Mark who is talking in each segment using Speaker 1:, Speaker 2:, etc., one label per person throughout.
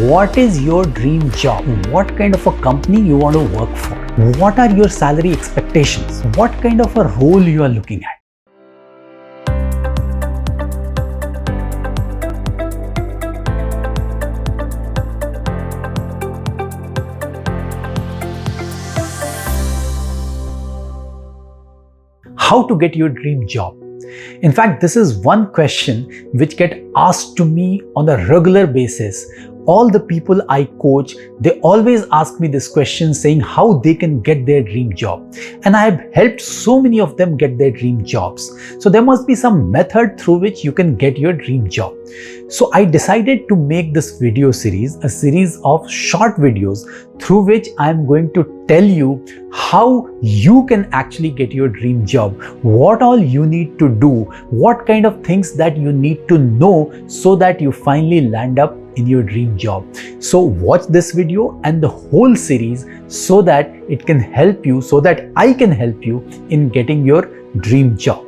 Speaker 1: What is your dream job? What kind of a company you want to work for? What are your salary expectations? What kind of a role you are looking at? How to get your dream job? In fact, this is one question which get asked to me on a regular basis. All the people I coach, they always ask me this question saying how they can get their dream job. And I have helped so many of them get their dream jobs. So there must be some method through which you can get your dream job. So I decided to make this video series, a series of short videos through which I am going to tell you how you can actually get your dream job, what all you need to do, what kind of things that you need to know so that you finally land up in your dream job. So watch this video and the whole series so that it can help you, so that I can help you in getting your dream job.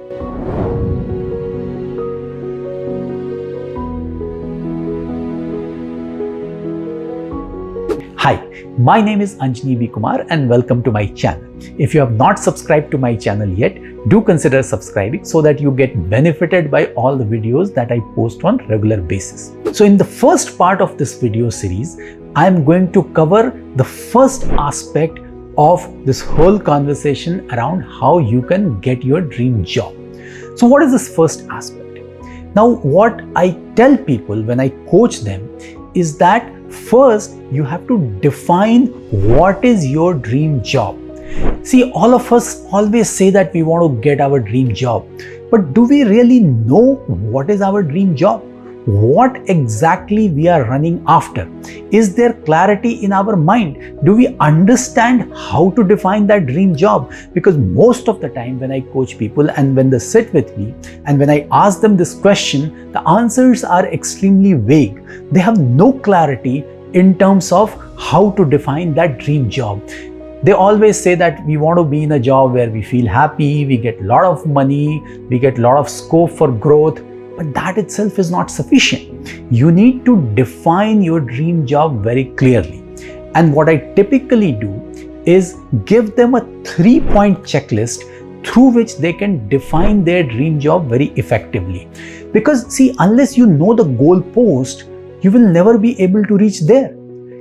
Speaker 1: Hi, my name is Anjani Kuumar and welcome to my channel. If you have not subscribed to my channel yet, do consider subscribing so that you get benefited by all the videos that I post on regular basis. So in the first part of this video series, I am going to cover the first aspect of this whole conversation around how you can get your dream job. So what is this first aspect? Now, what I tell people when I coach them is that first, you have to define what is your dream job. See, all of us always say that we want to get our dream job, but do we really know what is our dream job? What exactly we are running after? Is there clarity in our mind? Do we understand how to define that dream job? Because most of the time when I coach people and when they sit with me and when I ask them this question, the answers are extremely vague. They have no clarity in terms of how to define that dream job. They always say that we want to be in a job where we feel happy, we get a lot of money, we get a lot of scope for growth. But that itself is not sufficient. You need to define your dream job very clearly. And what I typically do is give them a 3-point checklist through which they can define their dream job very effectively. Because see, unless you know the goal post, you will never be able to reach there.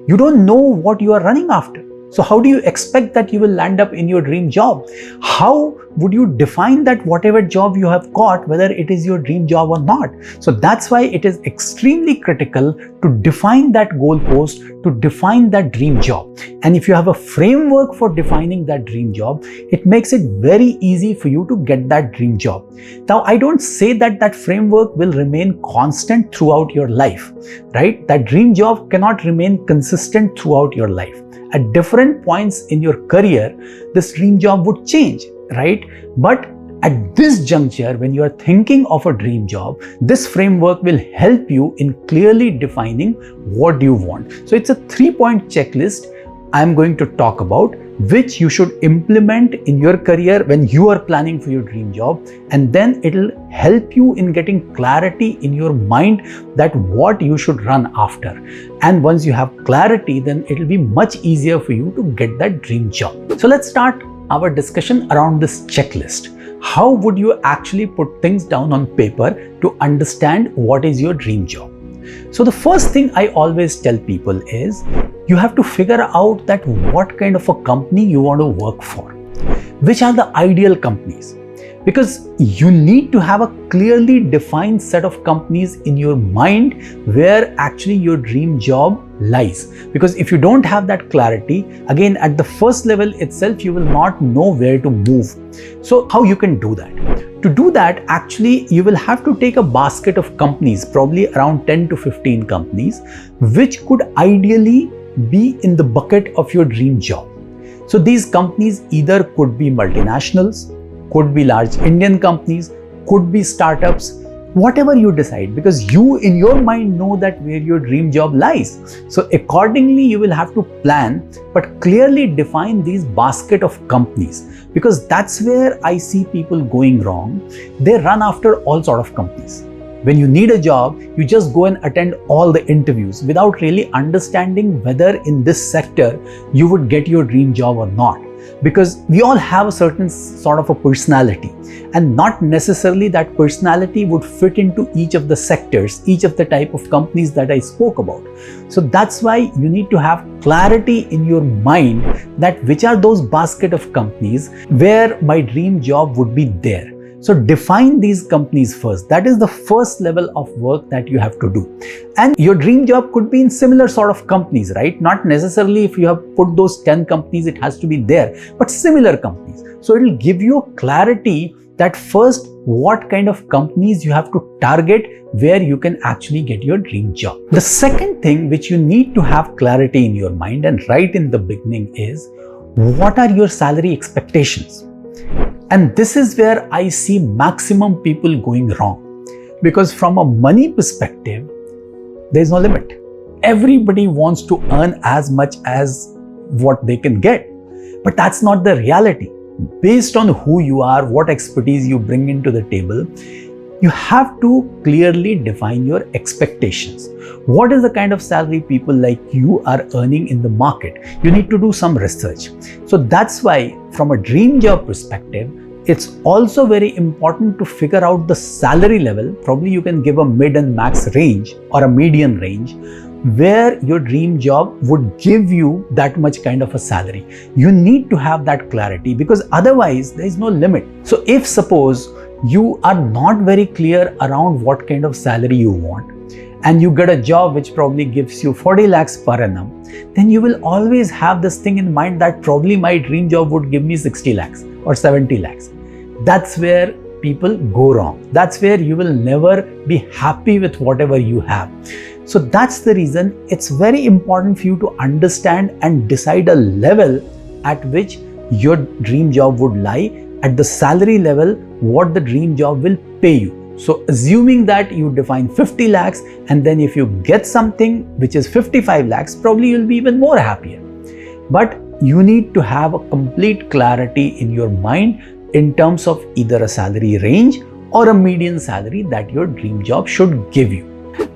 Speaker 1: You don't know what you are running after. So how do you expect that you will land up in your dream job? How would you define that whatever job you have got, whether it is your dream job or not? So that's why it is extremely critical to define that goal post, to define that dream job. And if you have a framework for defining that dream job, it makes it very easy for you to get that dream job. Now, I don't say that that framework will remain constant throughout your life, right? That dream job cannot remain consistent throughout your life. At different points in your career, this dream job would change, right? But at this juncture, when you are thinking of a dream job, this framework will help you in clearly defining what you want. So it's a 3-point checklist I'm going to talk about, which you should implement in your career when you are planning for your dream job. And then it'll help you in getting clarity in your mind that what you should run after. And once you have clarity, then it'll be much easier for you to get that dream job. So let's start our discussion around this checklist. How would you actually put things down on paper to understand what is your dream job? So the first thing I always tell people is you have to figure out that what kind of a company you want to work for. Which are the ideal companies? Because you need to have a clearly defined set of companies in your mind where actually your dream job lies. Because if you don't have that clarity, again at the first level itself, you will not know where to move. So how you can do that? To do that, actually, you will have to take a basket of companies, probably around 10 to 15 companies, which could ideally be in the bucket of your dream job. So these companies either could be multinationals, could be large Indian companies, could be startups, whatever you decide, because you in your mind know that where your dream job lies. So accordingly, you will have to plan, but clearly define these basket of companies, because that's where I see people going wrong. They run after all sort of companies. When you need a job, you just go and attend all the interviews without really understanding whether in this sector you would get your dream job or not. Because we all have a certain sort of a personality, and not necessarily that personality would fit into each of the sectors, each of the type of companies that I spoke about. So that's why you need to have clarity in your mind that which are those basket of companies where my dream job would be there. So define these companies first. That is the first level of work that you have to do. And your dream job could be in similar sort of companies, right? Not necessarily if you have put those 10 companies, it has to be there, but similar companies. So it will give you a clarity that first what kind of companies you have to target where you can actually get your dream job. The second thing which you need to have clarity in your mind and right in the beginning is, what are your salary expectations? And this is where I see maximum people going wrong, because from a money perspective, there is no limit. Everybody wants to earn as much as what they can get, but that's not the reality. Based on who you are, what expertise you bring into the table, you have to clearly define your expectations. What is the kind of salary people like you are earning in the market? You need to do some research. So that's why from a dream job perspective, it's also very important to figure out the salary level. Probably you can give a mid and max range or a median range where your dream job would give you that much kind of a salary. You need to have that clarity, because otherwise there is no limit. So if suppose you are not very clear around what kind of salary you want, and you get a job which probably gives you 40 lakhs per annum, then you will always have this thing in mind that probably my dream job would give me 60 lakhs or 70 lakhs. That's where people go wrong. That's where you will never be happy with whatever you have. So that's the reason it's very important for you to understand and decide a level at which your dream job would lie, at the salary level, what the dream job will pay you. So assuming that you define 50 lakhs and then if you get something which is 55 lakhs, probably you'll be even more happier. But you need to have a complete clarity in your mind in terms of either a salary range or a median salary that your dream job should give you.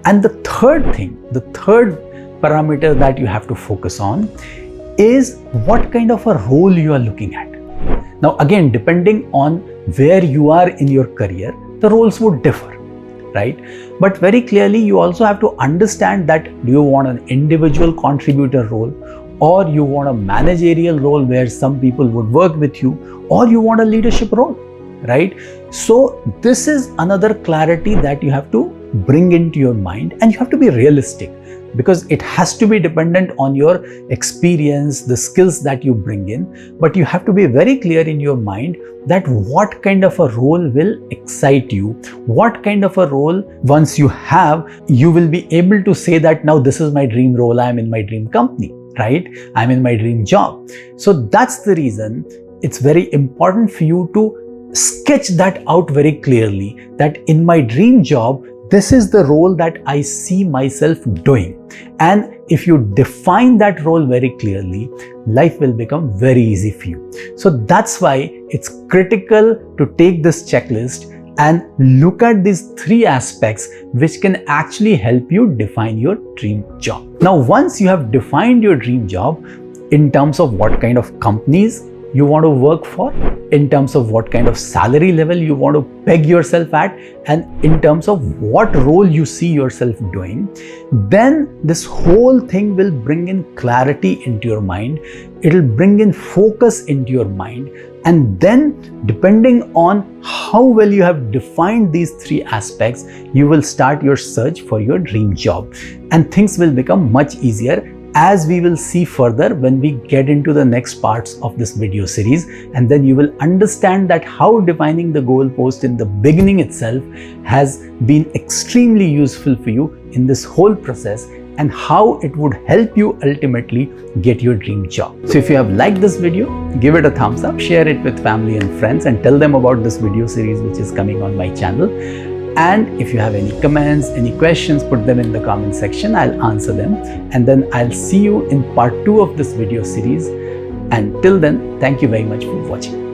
Speaker 1: And the third thing, the third parameter that you have to focus on is what kind of a role you are looking at. Now again, depending on where you are in your career, the roles would differ, right? But very clearly, you also have to understand that do you want an individual contributor role, or you want a managerial role where some people would work with you, or you want a leadership role, right? So this is another clarity that you have to bring into your mind, and you have to be realistic, because it has to be dependent on your experience, the skills that you bring in. But you have to be very clear in your mind that what kind of a role will excite you, what kind of a role once you have, you will be able to say that now this is my dream role, I am in my dream company, right? I'm in my dream job. So that's the reason it's very important for you to sketch that out very clearly, that in my dream job, this is the role that I see myself doing. And if you define that role very clearly, life will become very easy for you. So that's why it's critical to take this checklist and look at these three aspects which can actually help you define your dream job. Now, once you have defined your dream job in terms of what kind of companies you want to work for, in terms of what kind of salary level you want to peg yourself at, and in terms of what role you see yourself doing, then this whole thing will bring in clarity into your mind. It will bring in focus into your mind. And then depending on how well you have defined these three aspects, you will start your search for your dream job. And things will become much easier, as we will see further when we get into the next parts of this video series. And then you will understand that how defining the goalpost in the beginning itself has been extremely useful for you in this whole process, and how it would help you ultimately get your dream job. So if you have liked this video, give it a thumbs up, share it with family and friends, and tell them about this video series which is coming on my channel. And if you have any comments, any questions, put them in the comment section. I'll answer them. And then I'll see you in part 2 of this video series. And till then, thank you very much for watching.